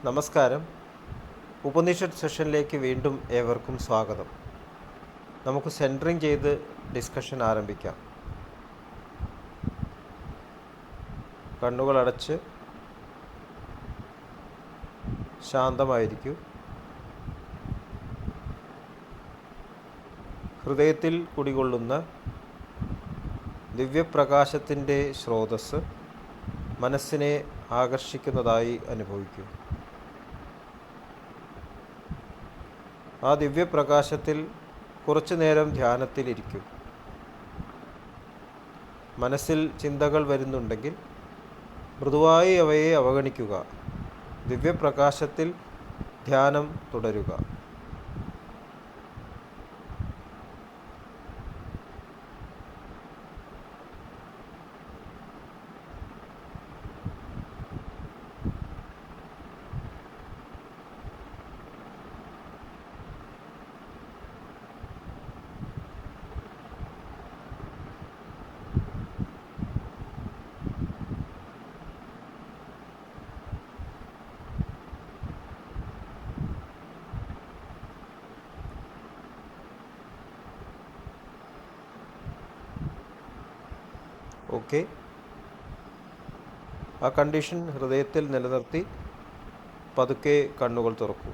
നമസ്കാരം. ഉപനിഷത്ത് സെഷനിലേക്ക് വീണ്ടും ഏവർക്കും സ്വാഗതം. നമുക്ക് സെൻറ്ററിങ് ചെയ്ത് ഡിസ്കഷൻ ആരംഭിക്കാം. കണ്ണുകളടച്ച് ശാന്തമായിരിക്കൂ. ഹൃദയത്തിൽ കുടികൊള്ളുന്ന ദിവ്യപ്രകാശത്തിൻ്റെ സ്രോതസ്സ് മനസ്സിനെ ആകർഷിക്കുന്നതായി അനുഭവിക്കൂ. ആ ദിവ്യപ്രകാശത്തിൽ കുറച്ചു നേരം ധ്യാനത്തിലിരിക്കും. മനസ്സിൽ ചിന്തകൾ വരുന്നുണ്ടെങ്കിൽ മൃദുവായി അവയെ അവഗണിക്കുക. ദിവ്യപ്രകാശത്തിൽ ധ്യാനം തുടരുക. ഓക്കെ. ആ കണ്ടീഷൻ ഹൃദയത്തിൽ നിലനിർത്തി പതുക്കെ കണ്ണുകൾ തുറക്കൂ.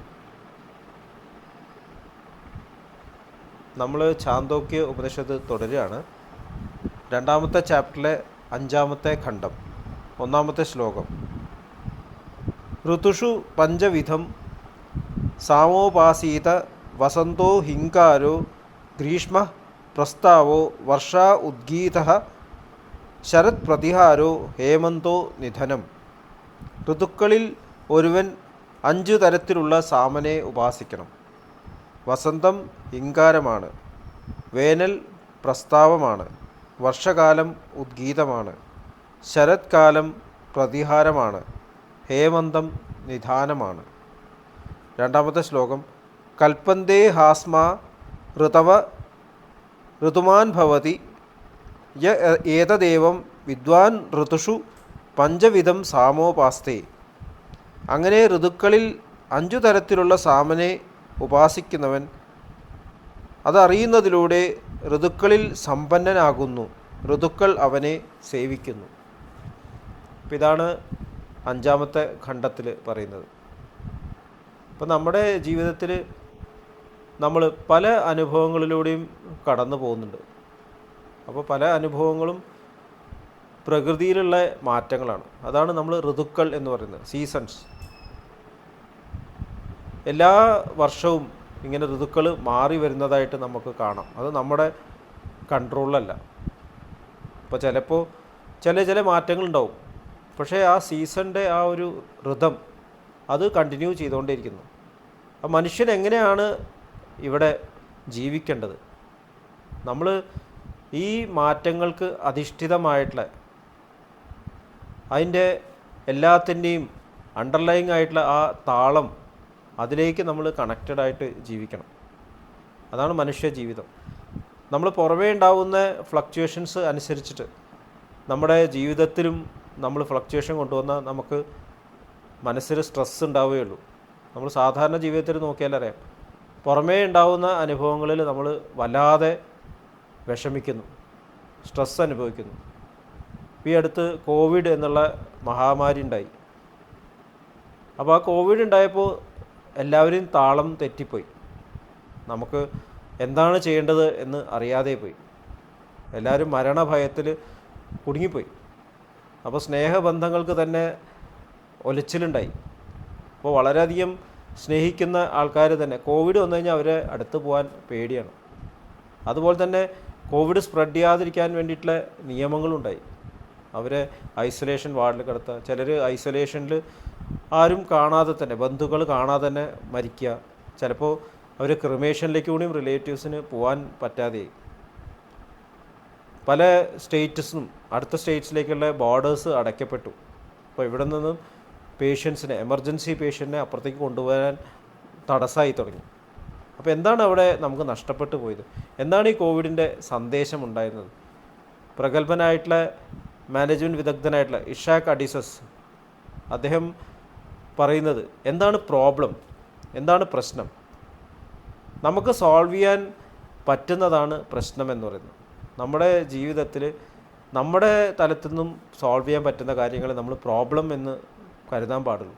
നമ്മൾ ഛാന്തോക്യ ഉപനിഷത്ത് തുടരുകയാണ്. രണ്ടാമത്തെ ചാപ്റ്ററിലെ 5-ാമത്തെ ഖണ്ഡം 1-ാമത്തെ ശ്ലോകം. ഋതുഷു പഞ്ചവിധം സാമോപാസീത വസന്തോ ഹിങ്കാരോ ഗ്രീഷ്മ പ്രസ്താവോ വർഷാ ഉദ്ഗീതഃ ശരത് പ്രതിഹാരോ ഹേമന്തോ നിധനം. ഋതുക്കളിൽ ഒരുവൻ 5 തരത്തിലുള്ള സാമനെ ഉപാസിക്കണം. വസന്തം ഹിങ്കാരമാണ്, വേനൽ പ്രസ്താവമാണ്, വർഷകാലം ഉദ്ഗീതമാണ്, ശരത്കാലം പ്രതിഹാരമാണ്, ഹേമന്തം നിധാനമാണ്. 2-ാമത്തെ ശ്ലോകം. കൽപ്പന്തേ ഹാസ്മാ ഋതവ ഋതുമാൻ ഭവതി ഏതദേവം വിദ്വാൻ ഋതുഷു പഞ്ചവിധം സാമോപാസ്തേ. അങ്ങനെ ഋതുക്കളിൽ 5 തരത്തിലുള്ള സാമനെ ഉപാസിക്കുന്നവൻ അതറിയുന്നതിലൂടെ ഋതുക്കളിൽ സമ്പന്നനാകുന്നു. ഋതുക്കൾ അവനെ സേവിക്കുന്നു. ഇതാണ് 5-ാമത്തെ ഖണ്ഡത്തിൽ പറയുന്നത്. ഇപ്പം നമ്മുടെ ജീവിതത്തിൽ നമ്മൾ പല അനുഭവങ്ങളിലൂടെയും കടന്നു പോകുന്നുണ്ട്. അപ്പോൾ പല അനുഭവങ്ങളും പ്രകൃതിയിലുള്ള മാറ്റങ്ങളാണ്. അതാണ് നമ്മൾ ഋതുക്കൾ എന്ന് പറയുന്നത്, സീസൺസ്. എല്ലാ വർഷവും ഇങ്ങനെ ഋതുക്കൾ മാറി വരുന്നതായിട്ട് നമുക്ക് കാണാം. അത് നമ്മുടെ കൺട്രോളിലല്ല. ഇപ്പോൾ ചിലപ്പോൾ ചില മാറ്റങ്ങളുണ്ടാവും. പക്ഷേ ആ സീസണിൻ്റെ ആ ഒരു ഋതം അത് കണ്ടിന്യൂ ചെയ്തുകൊണ്ടേയിരിക്കുന്നു. ആ മനുഷ്യൻ എങ്ങനെയാണ് ഇവിടെ ജീവിക്കേണ്ടത്? നമ്മൾ ഈ മാറ്റങ്ങൾക്ക് അധിഷ്ഠിതമായിട്ടുള്ള അതിൻ്റെ എല്ലാത്തിൻ്റെയും അണ്ടർലൈങ് ആയിട്ടുള്ള ആ താളം, അതിലേക്ക് നമ്മൾ കണക്റ്റഡായിട്ട് ജീവിക്കണം. അതാണ് മനുഷ്യ ജീവിതം. നമ്മൾ പുറമേ ഉണ്ടാവുന്ന ഫ്ലക്ച്വേഷൻസ് അനുസരിച്ചിട്ട് നമ്മുടെ ജീവിതത്തിലും നമ്മൾ ഫ്ലക്ച്വേഷൻ കൊണ്ടുവന്നാൽ നമുക്ക് മനസ്സിൽ സ്ട്രെസ് ഉണ്ടാവുകയുള്ളൂ. നമ്മൾ സാധാരണ ജീവിതത്തിൽ നോക്കിയാലറിയാം, പുറമേ ഉണ്ടാവുന്ന അനുഭവങ്ങളിൽ നമ്മൾ വല്ലാതെ വിഷമിക്കുന്നു, സ്ട്രെസ് അനുഭവിക്കുന്നു. ഈ അടുത്ത് കോവിഡ് എന്നുള്ള മഹാമാരി ഉണ്ടായി. അപ്പോൾ ആ കോവിഡ് ഉണ്ടായപ്പോൾ എല്ലാവരെയും താളം തെറ്റിപ്പോയി. നമുക്ക് എന്താണ് ചെയ്യേണ്ടത് എന്ന് അറിയാതെ പോയി. എല്ലാവരും മരണഭയത്തിൽ കുടുങ്ങിപ്പോയി. അപ്പോൾ സ്നേഹബന്ധങ്ങൾക്ക് തന്നെ ഒലച്ചിലുണ്ടായി. അപ്പോൾ വളരെയധികം സ്നേഹിക്കുന്ന ആൾക്കാർ തന്നെ കോവിഡ് വന്നു കഴിഞ്ഞാൽ അവരെ അടുത്ത് പോകാൻ പേടിയാണ്. അതുപോലെ തന്നെ കോവിഡ് സ്പ്രെഡ് ചെയ്യാതിരിക്കാൻ വേണ്ടിയിട്ടുള്ള നിയമങ്ങളുണ്ടായി. അവരെ ഐസൊലേഷൻ വാർഡിൽ കിടത്തുക, ചിലർ ഐസൊലേഷനിൽ ആരും കാണാതെ തന്നെ, ബന്ധുക്കൾ കാണാതെ തന്നെ മരിക്കുക. ചിലപ്പോൾ അവർ ക്രിമേഷനിലേക്ക് കൂടിയും റിലേറ്റീവ്സിന് പോകാൻ പറ്റാതെയായി. പല സ്റ്റേറ്റ്സിനും അടുത്ത സ്റ്റേറ്റ്സിലേക്കുള്ള ബോർഡേഴ്സ് അടയ്ക്കപ്പെട്ടു. അപ്പോൾ ഇവിടെ നിന്നും പേഷ്യൻസിനെ, എമർജൻസി പേഷ്യൻറ്റിനെ അപ്പുറത്തേക്ക് കൊണ്ടുപോകാൻ തടസ്സമായി തുടങ്ങി. അപ്പോൾ എന്താണ് അവിടെ നമുക്ക് നഷ്ടപ്പെട്ടു പോയത്? എന്താണ് ഈ കോവിഡിൻ്റെ സന്ദേശം ഉണ്ടായിരുന്നത്? പ്രഗത്ഭനായിട്ടുള്ള മാനേജ്മെൻറ്റ് വിദഗ്ധനായിട്ടുള്ള ഇഷാക് അഡിസസ് അദ്ദേഹം പറയുന്നത് എന്താണ് പ്രോബ്ലം, എന്താണ് പ്രശ്നം, നമുക്ക് സോൾവ് ചെയ്യാൻ പറ്റുന്നതാണ് പ്രശ്നം എന്ന് പറയുന്നത്. നമ്മുടെ ജീവിതത്തിൽ നമ്മുടെ തലത്തിൽ നിന്നും സോൾവ് ചെയ്യാൻ പറ്റുന്ന കാര്യങ്ങൾ നമ്മൾ പ്രോബ്ലം എന്ന് കരുതാൻ പാടുള്ളൂ.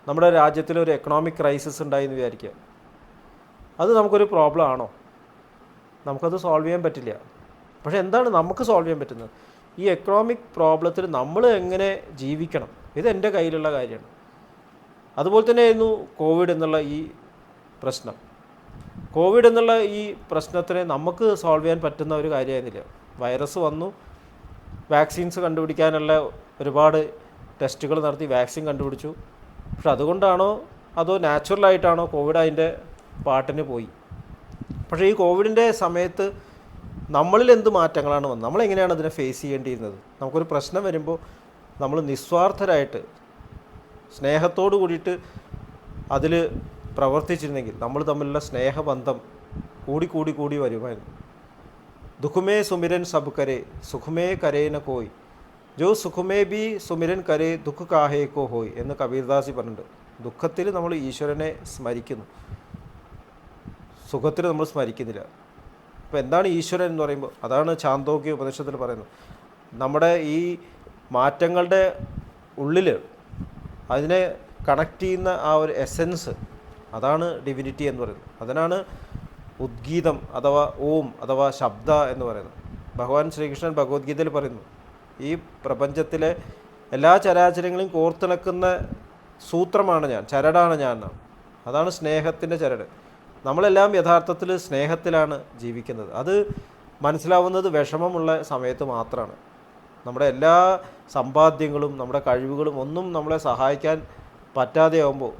നമ്മുടെ രാജ്യത്തിൽ ഒരു എക്കണോമിക് ക്രൈസിസ് ഉണ്ടായി എന്ന് വിചാരിക്കുക, അത് നമുക്കൊരു പ്രോബ്ലം ആണോ? നമുക്കത് സോൾവ് ചെയ്യാൻ പറ്റില്ല. പക്ഷേ എന്താണ് നമുക്ക് സോൾവ് ചെയ്യാൻ പറ്റുന്നത്? ഈ എക്കണോമിക് പ്രോബ്ലത്തിൽ നമ്മൾ എങ്ങനെ ജീവിക്കണം, ഇത് എൻ്റെ കയ്യിലുള്ള കാര്യമാണ്. അതുപോലെ തന്നെയായിരുന്നു കോവിഡ് എന്നുള്ള ഈ പ്രശ്നം. കോവിഡ് എന്നുള്ള ഈ പ്രശ്നത്തിനെ നമുക്ക് സോൾവ് ചെയ്യാൻ പറ്റുന്ന ഒരു കാര്യമായിരുന്നില്ല. വൈറസ് വന്നു, വാക്സിൻസ് കണ്ടുപിടിക്കാനുള്ള ഒരുപാട് ടെസ്റ്റുകൾ നടത്തി വാക്സിൻ കണ്ടുപിടിച്ചു. പക്ഷെ അതുകൊണ്ടാണോ അതോ നാച്ചുറലായിട്ടാണോ കോവിഡ് അതിൻ്റെ പാട്ടിന് പോയി? പക്ഷേ ഈ കോവിഡിൻ്റെ സമയത്ത് നമ്മളിൽ എന്ത് മാറ്റങ്ങളാണ് വന്നത്? നമ്മളെങ്ങനെയാണ് അതിനെ ഫേസ് ചെയ്യേണ്ടിയിരുന്നത്? നമുക്കൊരു പ്രശ്നം വരുമ്പോൾ നമ്മൾ നിസ്വാർത്ഥരായിട്ട് സ്നേഹത്തോടു കൂടിയിട്ട് അതിൽ പ്രവർത്തിച്ചിരുന്നെങ്കിൽ നമ്മൾ തമ്മിലുള്ള സ്നേഹബന്ധം കൂടി വരുമായിരുന്നു. ദുഃഖമേ സുമിരൻ സബ് കരേ സുഖമേ കരേ ന കോയ് ജോ സുഖമേ ബി സുമിരൻ കരേ ദുഃഖ കാഹേക്കോ ഹോയ് എന്ന് കബീർദാസി പറഞ്ഞിട്ടുണ്ട്. ദുഃഖത്തിൽ നമ്മൾ ഈശ്വരനെ സ്മരിക്കുന്നു, സുഖത്തിൽ നമ്മൾ സ്മരിക്കുന്നില്ല. അപ്പോൾ എന്താണ് ഈശ്വരൻ എന്ന് പറയുമ്പോൾ അതാണ് ഛാന്തോക്യ ഉപനിഷത്തിൽ പറയുന്നത്. നമ്മുടെ ഈ മാറ്റങ്ങളുടെ ഉള്ളിൽ അതിനെ കണക്ട് ചെയ്യുന്ന ആ ഒരു എസെൻസ്, അതാണ് ഡിവിനിറ്റി എന്ന് പറയുന്നത്. അതിനാണ് ഉദ്ഗീതം അഥവാ ഓം അഥവാ ശബ്ദ എന്ന് പറയുന്നത്. ഭഗവാൻ ശ്രീകൃഷ്ണൻ ഭഗവത്ഗീതയിൽ പറയുന്നു, ഈ പ്രപഞ്ചത്തിലെ എല്ലാ ചരാചരങ്ങളെയും കോർത്തിണക്കുന്ന സൂത്രമാണ് ഞാൻ, ചരടാണ് ഞാൻ എന്നാണ്. അതാണ് സ്നേഹത്തിൻ്റെ ചരട്. നമ്മളെല്ലാം യഥാർത്ഥത്തിൽ സ്നേഹത്തിലാണ് ജീവിക്കുന്നത്. അത് മനസ്സിലാവുന്നത് വിഷമമുള്ള സമയത്ത് മാത്രമാണ്. നമ്മുടെ എല്ലാ സമ്പാദ്യങ്ങളും നമ്മുടെ കഴിവുകളും ഒന്നും നമ്മളെ സഹായിക്കാൻ പറ്റാതെയാകുമ്പോൾ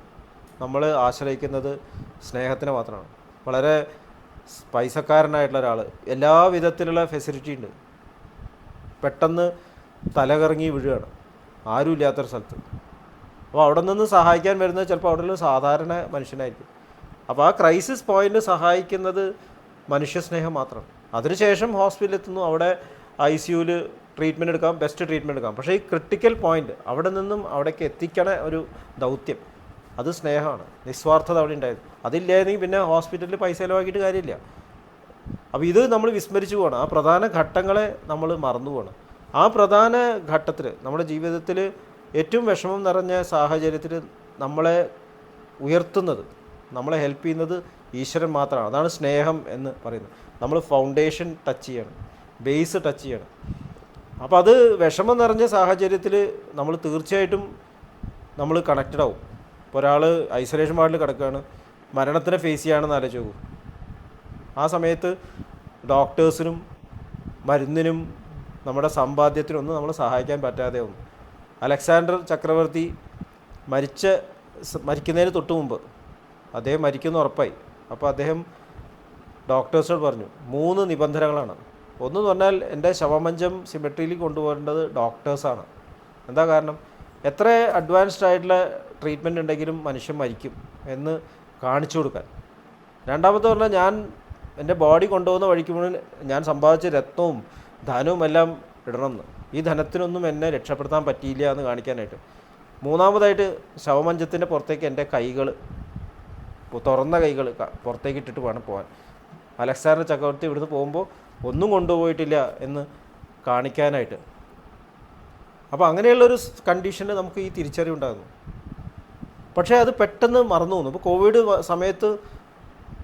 നമ്മൾ ആശ്രയിക്കുന്നത് സ്നേഹത്തിനെ മാത്രമാണ്. വളരെ പൈസക്കാരനായിട്ടുള്ള ഒരാൾ, എല്ലാ വിധത്തിലുള്ള ഫെസിലിറ്റി ഉണ്ട്, പെട്ടെന്ന് തലകറങ്ങി വീഴുകയാണ് ആരും ഇല്ലാത്തൊരു സ്ഥലത്ത്. അപ്പോൾ അവിടെ നിന്ന് സഹായിക്കാൻ വരുന്നത് ചിലപ്പോൾ അവിടെ ഒരു സാധാരണ മനുഷ്യനായിരിക്കും. അപ്പോൾ ആ ക്രൈസിസ് പോയിൻ്റ് സഹായിക്കുന്നത് മനുഷ്യസ്നേഹം മാത്രമാണ്. അതിനുശേഷം ഹോസ്പിറ്റലിൽ എത്തുന്നു, അവിടെ ICUവിൽ ട്രീറ്റ്മെൻറ്റ് എടുക്കാം, ബെസ്റ്റ് ട്രീറ്റ്മെൻറ്റ് എടുക്കാം. പക്ഷേ ഈ ക്രിട്ടിക്കൽ പോയിൻ്റ് അവിടെ നിന്നും അവിടേക്ക് എത്തിക്കണ ഒരു ദൗത്യം, അത് സ്നേഹമാണ്, നിസ്വാർത്ഥത അവിടെ ഉണ്ടായത്. അതില്ലായിരുന്നെങ്കിൽ പിന്നെ ഹോസ്പിറ്റലിൽ പൈസ ചിലവാക്കിയിട്ട് കാര്യമില്ല. അപ്പോൾ ഇത് നമ്മൾ വിസ്മരിച്ചു പോകണം. ആ പ്രധാന ഘട്ടങ്ങളെ നമ്മൾ മറന്നു പോകണം. ആ പ്രധാന ഘട്ടത്തിൽ നമ്മുടെ ജീവിതത്തിൽ ഏറ്റവും വിഷമം നിറഞ്ഞ സാഹചര്യത്തിൽ നമ്മളെ ഉയർത്തുന്നത്, നമ്മളെ ഹെൽപ്പ് ചെയ്യുന്നത് ഈശ്വരൻ മാത്രമാണ്. അതാണ് സ്നേഹം എന്ന് പറയുന്നത്. നമ്മൾ ഫൗണ്ടേഷൻ ടച്ച് ചെയ്യണം, ബേസ് ടച്ച് ചെയ്യണം. അപ്പോൾ അത് വിഷമം നിറഞ്ഞ സാഹചര്യത്തിൽ നമ്മൾ തീർച്ചയായിട്ടും നമ്മൾ കണക്റ്റഡ് ആവും. ഇപ്പോൾ ഒരാൾ ഐസൊലേഷൻ വാർഡിൽ കിടക്കുകയാണ്, മരണത്തിനെ ഫേസ് ചെയ്യുകയാണെന്ന് ആലോചിച്ച് നോക്കൂ. ആ സമയത്ത് ഡോക്ടേഴ്സിനും മരുന്നിനും നമ്മുടെ സമ്പാദ്യത്തിനൊന്നും നമ്മളെ സഹായിക്കാൻ പറ്റാതെ വന്നു. അലക്സാണ്ടർ ചക്രവർത്തി മരിക്കുന്നതിന് തൊട്ട് മുമ്പ് അദ്ദേഹം മരിക്കുന്ന ഉറപ്പായി. അപ്പോൾ അദ്ദേഹം ഡോക്ടേഴ്സിനോട് പറഞ്ഞു 3 നിബന്ധനകളാണ്. ഒന്നെന്ന് പറഞ്ഞാൽ എൻ്റെ ശവമഞ്ചം സിമെട്രിയിൽ കൊണ്ടുപോകേണ്ടത് ഡോക്ടേഴ്സാണ്. എന്താ കാരണം? എത്ര അഡ്വാൻസ്ഡ് ആയിട്ടുള്ള ട്രീറ്റ്മെൻറ്റ് ഉണ്ടെങ്കിലും മനുഷ്യൻ മരിക്കും എന്ന് കാണിച്ചു കൊടുക്കാൻ. രണ്ടാമത്തെ പറഞ്ഞാൽ ഞാൻ എൻ്റെ ബോഡി കൊണ്ടുപോകുന്ന വഴിക്ക് മുഴുവൻ ഞാൻ സമ്പാദിച്ച രത്നവും ധനവും എല്ലാം ഇടണമെന്ന്, ഈ ധനത്തിനൊന്നും എന്നെ രക്ഷപ്പെടുത്താൻ പറ്റിയില്ല എന്ന് കാണിക്കാനായിട്ട്. മൂന്നാമതായിട്ട് ശവമഞ്ചത്തിൻ്റെ പുറത്തേക്ക് എൻ്റെ കൈകൾ, തുറന്ന കൈകൾ പുറത്തേക്ക് ഇട്ടിട്ട് വേണം പോകാൻ. അലക്സാണ്ടർ ചക്രവർത്തി ഇവിടുന്ന് പോകുമ്പോൾ ഒന്നും കൊണ്ടുപോയിട്ടില്ല എന്ന് കാണിക്കാനായിട്ട്. അപ്പോൾ അങ്ങനെയുള്ളൊരു കണ്ടീഷന് നമുക്ക് ഈ തിരിച്ചറിവുണ്ടാകുന്നു. പക്ഷേ അത് പെട്ടെന്ന് മറന്നു പോകുന്നു. ഇപ്പോൾ കോവിഡ് സമയത്ത്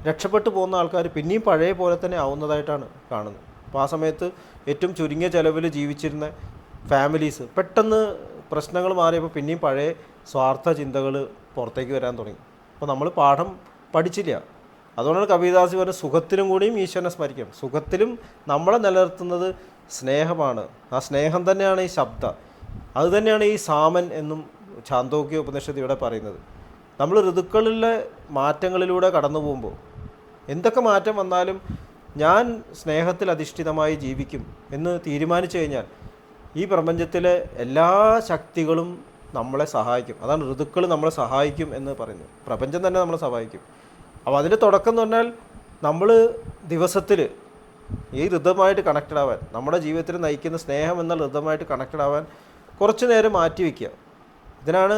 രക്ഷപ്പെട്ടു പോകുന്ന ആൾക്കാർ പിന്നെയും പഴയ പോലെ തന്നെ ആവുന്നതായിട്ടാണ് കാണുന്നത്. അപ്പോൾ ആ സമയത്ത് ഏറ്റവും ചുരുങ്ങിയ ചിലവിൽ ജീവിച്ചിരുന്ന ഫാമിലീസ് പെട്ടെന്ന് പ്രശ്നങ്ങൾ മാറിയപ്പോൾ പിന്നെയും പഴയ സ്വാർത്ഥ ചിന്തകൾ പുറത്തേക്ക് വരാൻ തുടങ്ങി. അപ്പോൾ നമ്മൾ പാഠം പഠിച്ചില്ല. അതുകൊണ്ടാണ് കബീർദാസ് പറഞ്ഞ സുഖത്തിലും കൂടിയും ഈശ്വരനെ സ്മരിക്കാം. സുഖത്തിലും നമ്മളെ നിലനിർത്തുന്നത് സ്നേഹമാണ്. ആ സ്നേഹം തന്നെയാണ് ഈ ശബ്ദ, അത് തന്നെയാണ് ഈ സാമൻ എന്നും ഛാന്തോക്യ ഉപനിഷത്ത് ഇവിടെ പറയുന്നത്. നമ്മൾ ഋതുക്കളിലെ മാറ്റങ്ങളിലൂടെ കടന്നു പോകുമ്പോൾ എന്തൊക്കെ മാറ്റം വന്നാലും ഞാൻ സ്നേഹത്തിൽ അധിഷ്ഠിതമായി ജീവിക്കും എന്ന് തീരുമാനിച്ചു കഴിഞ്ഞാൽ ഈ പ്രപഞ്ചത്തിലെ എല്ലാ ശക്തികളും നമ്മളെ സഹായിക്കും. അതാണ് ഋതുക്കൾ നമ്മളെ സഹായിക്കും എന്ന് പറയുന്നത്. പ്രപഞ്ചം തന്നെ നമ്മളെ സഹായിക്കും. അപ്പോൾ അതിൻ്റെ തുടക്കം എന്ന് പറഞ്ഞാൽ നമ്മൾ ദിവസത്തിൽ ഈ ഋതമായിട്ട് കണക്റ്റഡ് ആവാൻ, നമ്മുടെ ജീവിതത്തിൽ നയിക്കുന്ന സ്നേഹം എന്ന ഋതമായിട്ട് കണക്റ്റഡ് ആവാൻ കുറച്ച് നേരം മാറ്റി വയ്ക്കുക. ഇതിനാണ്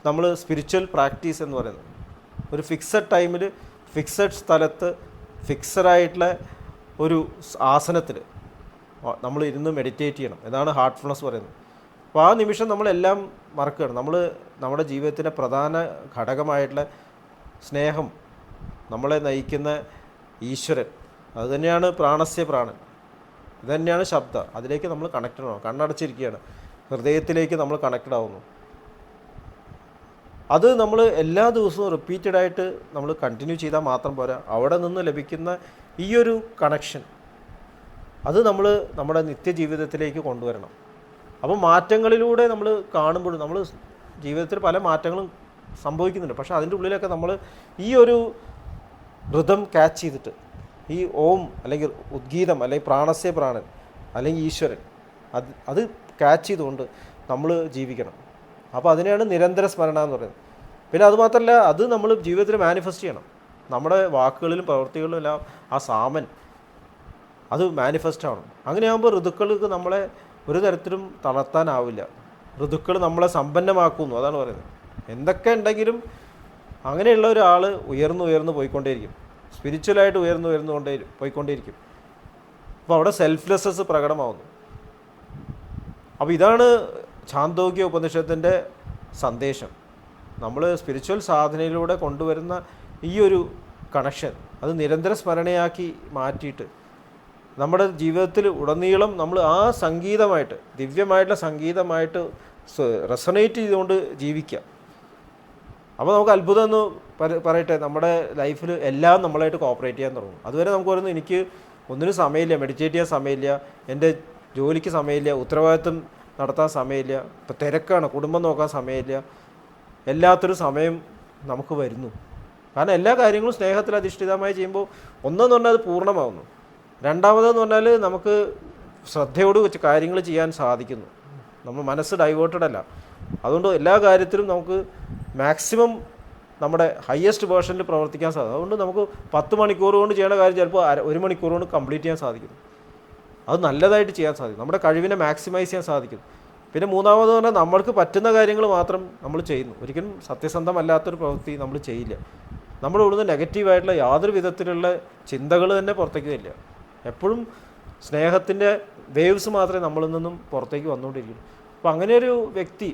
നമ്മൾ സ്പിരിച്വൽ പ്രാക്ടീസ് എന്ന് പറയുന്നത്. ഒരു ഫിക്സഡ് ടൈമിൽ ഫിക്സഡ് സ്ഥലത്ത് ഫിക്സഡായിട്ടുള്ള ഒരു ആസനത്തിൽ നമ്മൾ ഇരുന്ന് മെഡിറ്റേറ്റ് ചെയ്യണം. ഇതാണ് ഹാർട്ട്ഫുൾനെസ് പറയുന്നത്. അപ്പോൾ ആ നിമിഷം നമ്മളെല്ലാം മറക്കുകയാണ്. നമ്മുടെ ജീവിതത്തിൻ്റെ പ്രധാന ഘടകമായിട്ടുള്ള സ്നേഹം, നമ്മളെ നയിക്കുന്ന ഈശ്വരൻ, അതുതന്നെയാണ് പ്രാണസ്യ പ്രാണൻ, ഇതുതന്നെയാണ് ശബ്ദ. അതിലേക്ക് നമ്മൾ കണക്റ്റഡ് ആവണം. കണ്ണടച്ചിരിക്കുകയാണ്, ഹൃദയത്തിലേക്ക് നമ്മൾ കണക്റ്റഡ് ആവുന്നു. അത് നമ്മൾ എല്ലാ ദിവസവും റിപ്പീറ്റഡായിട്ട് നമ്മൾ കണ്ടിന്യൂ ചെയ്താൽ മാത്രം പോരാ. അവിടെ നിന്ന് ലഭിക്കുന്ന ഈ ഒരു കണക്ഷൻ അത് നമ്മൾ നമ്മുടെ നിത്യജീവിതത്തിലേക്ക് കൊണ്ടുവരണം. അപ്പോൾ മാറ്റങ്ങളിലൂടെ നമ്മൾ കാണുമ്പോഴും നമ്മൾ ജീവിതത്തിൽ പല മാറ്റങ്ങളും സംഭവിക്കുന്നുണ്ട്. പക്ഷേ അതിൻ്റെ ഉള്ളിലൊക്കെ നമ്മൾ ഈ ഒരു ഋതം ക്യാച്ച് ചെയ്തിട്ട്, ഈ ഓം അല്ലെങ്കിൽ ഉദ്ഗീതം അല്ലെങ്കിൽ പ്രാണസ്യ പ്രാണൻ അല്ലെങ്കിൽ ഈശ്വരൻ, അത് ക്യാച്ച് ചെയ്തുകൊണ്ട് നമ്മൾ ജീവിക്കണം. അപ്പോൾ അതിനെയാണ് നിരന്തര സ്മരണ എന്ന് പറയുന്നത്. പിന്നെ അതുമാത്രമല്ല, അത് നമ്മൾ ജീവിതത്തിൽ മാനിഫെസ്റ്റ് ചെയ്യണം. നമ്മുടെ വാക്കുകളിലും പ്രവൃത്തികളിലും എല്ലാം ആ സാമൻ അത് മാനിഫെസ്റ്റ് ആവണം. അങ്ങനെയാകുമ്പോൾ ഋതുക്കൾക്ക് നമ്മളെ ഒരു തരത്തിലും തളർത്താനാവില്ല. ഋതുക്കൾ നമ്മളെ സമ്പന്നമാക്കുന്നു, അതാണ് പറയുന്നത്. എന്തൊക്കെ ഉണ്ടെങ്കിലും അങ്ങനെയുള്ള ഒരാൾ ഉയർന്നു പോയിക്കൊണ്ടേയിരിക്കും, സ്പിരിച്വലായിട്ട് ഉയർന്നുകൊണ്ടേ പോയിക്കൊണ്ടേയിരിക്കും. അപ്പോൾ അവിടെ സെൽഫ്ലെസ്നെസ് പ്രകടമാവുന്നു. അപ്പോൾ ഇതാണ് ഛാന്തോക്യ ഉപനിഷത്തിൻ്റെ സന്ദേശം. നമ്മൾ സ്പിരിച്വൽ സാധനയിലൂടെ കൊണ്ടുവരുന്ന ഈ ഒരു കണക്ഷൻ അത് നിരന്തര സ്മരണയാക്കി മാറ്റിയിട്ട് നമ്മുടെ ജീവിതത്തിൽ ഉടനീളം നമ്മൾ ആ സംഗീതമായിട്ട്, ദിവ്യമായിട്ടുള്ള സംഗീതമായിട്ട് റെസണേറ്റ് ചെയ്തുകൊണ്ട് ജീവിക്കുക. അപ്പോൾ നമുക്ക് അത്ഭുതം എന്ന് പറയട്ടെ, നമ്മുടെ ലൈഫിൽ എല്ലാം നമ്മളായിട്ട് കോപ്പറേറ്റ് ചെയ്യാൻ തുടങ്ങും. അതുവരെ നമുക്ക് പറയുന്നത് എനിക്ക് ഒന്നിനും സമയമില്ല, മെഡിറ്റേറ്റ് ചെയ്യാൻ സമയമില്ല, എൻ്റെ ജോലിക്ക് സമയമില്ല, ഉത്തരവാദിത്വം നടത്താൻ സമയമില്ല, ഇപ്പോൾ തിരക്കാണ്, കുടുംബം നോക്കാൻ സമയമില്ല, എല്ലാത്തൊരു സമയം നമുക്ക് വരുന്നു. കാരണം എല്ലാ കാര്യങ്ങളും സ്നേഹത്തിൽ അധിഷ്ഠിതമായി ചെയ്യുമ്പോൾ ഒന്നെന്ന് പറഞ്ഞാൽ അത് പൂർണ്ണമാകുന്നു. രണ്ടാമതെന്ന് പറഞ്ഞാൽ നമുക്ക് ശ്രദ്ധയോട് വെച്ച് കാര്യങ്ങൾ ചെയ്യാൻ സാധിക്കുന്നു. നമ്മൾ മനസ്സ് ഡൈവേർട്ടഡ് അല്ല. അതുകൊണ്ട് എല്ലാ കാര്യത്തിലും നമുക്ക് മാക്സിമം നമ്മുടെ ഹയസ്റ്റ് വേർഷനിൽ പ്രവർത്തിക്കാൻ സാധിക്കും. അതുകൊണ്ട് നമുക്ക് 10 മണിക്കൂർ കൊണ്ട് ചെയ്യേണ്ട കാര്യം ചിലപ്പോൾ 1 മണിക്കൂർ കൊണ്ട് കംപ്ലീറ്റ് ചെയ്യാൻ സാധിക്കും. അത് നല്ലതായിട്ട് ചെയ്യാൻ സാധിക്കും, നമ്മുടെ കഴിവിനെ മാക്സിമൈസ് ചെയ്യാൻ സാധിക്കും. പിന്നെ മൂന്നാമത് പറഞ്ഞാൽ നമ്മൾക്ക് പറ്റുന്ന കാര്യങ്ങൾ മാത്രം നമ്മൾ ചെയ്യുന്നു. ഒരിക്കലും സത്യസന്ധമല്ലാത്തൊരു പ്രവൃത്തി നമ്മൾ ചെയ്യില്ല. നമ്മുടെ ഇവിടുന്ന് നെഗറ്റീവായിട്ടുള്ള യാതൊരു വിധത്തിലുള്ള ചിന്തകൾ തന്നെ പുറത്തേക്ക് വരില്ല. എപ്പോഴും സ്നേഹത്തിൻ്റെ വേവ്സ് മാത്രമേ നമ്മളിൽ നിന്നും പുറത്തേക്ക് വന്നുകൊണ്ടിരിക്കുള്ളൂ. അപ്പോൾ അങ്ങനെയൊരു വ്യക്തി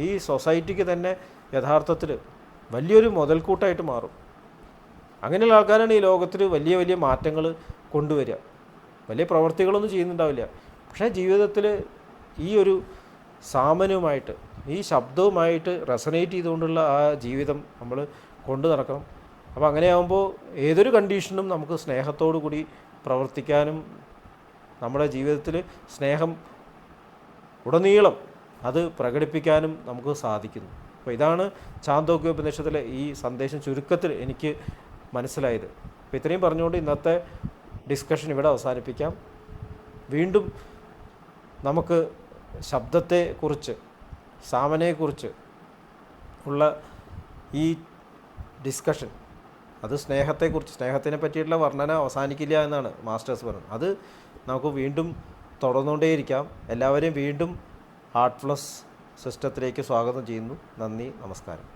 ഈ സൊസൈറ്റിക്ക് തന്നെ യഥാർത്ഥത്തിൽ വലിയൊരു മുതൽക്കൂട്ടായിട്ട് മാറും. അങ്ങനെയുള്ള ആൾക്കാരാണ് ഈ ലോകത്തിൽ വലിയ വലിയ മാറ്റങ്ങൾ കൊണ്ടുവരിക. വലിയ പ്രവർത്തികളൊന്നും ചെയ്യുന്നുണ്ടാവില്ല, പക്ഷേ ജീവിതത്തിൽ ഈ ഒരു സാമനുമായിട്ട്, ഈ ശബ്ദവുമായിട്ട് റെസനേറ്റ് ചെയ്തുകൊണ്ടുള്ള ആ ജീവിതം നമ്മൾ കൊണ്ടു നടക്കണം. അപ്പോൾ അങ്ങനെയാകുമ്പോൾ ഏതൊരു കണ്ടീഷനും നമുക്ക് സ്നേഹത്തോടു കൂടി പ്രവർത്തിക്കാനും നമ്മുടെ ജീവിതത്തിൽ സ്നേഹം ഉടനീളം അത് പ്രകടിപ്പിക്കാനും നമുക്ക് സാധിക്കുന്നു. അപ്പോൾ ഇതാണ് ഛാന്തോക്യോപനിഷത്തിലെ ഈ സന്ദേശം ചുരുക്കത്തിൽ എനിക്ക് മനസ്സിലായത്. അപ്പോൾ ഇത്രയും പറഞ്ഞുകൊണ്ട് ഇന്നത്തെ ഡിസ്കഷൻ ഇവിടെ അവസാനിപ്പിക്കാം. വീണ്ടും നമുക്ക് ശബ്ദത്തെക്കുറിച്ച്, സാമനെക്കുറിച്ച് ഉള്ള ഈ ഡിസ്കഷൻ, അത് സ്നേഹത്തെക്കുറിച്ച്, സ്നേഹത്തിനെ പറ്റിയിട്ടുള്ള വർണ്ണന അവസാനിക്കില്ല എന്നാണ് മാസ്റ്റേഴ്സ് പറയുന്നത്. അത് നമുക്ക് വീണ്ടും തുടർന്നുകൊണ്ടേയിരിക്കാം. എല്ലാവരെയും വീണ്ടും ഹാർട്ട്ഫുൾനെസ് സിസ്റ്റത്തിലേക്ക് സ്വാഗതം ചെയ്യുന്നു. നന്ദി, നമസ്കാരം.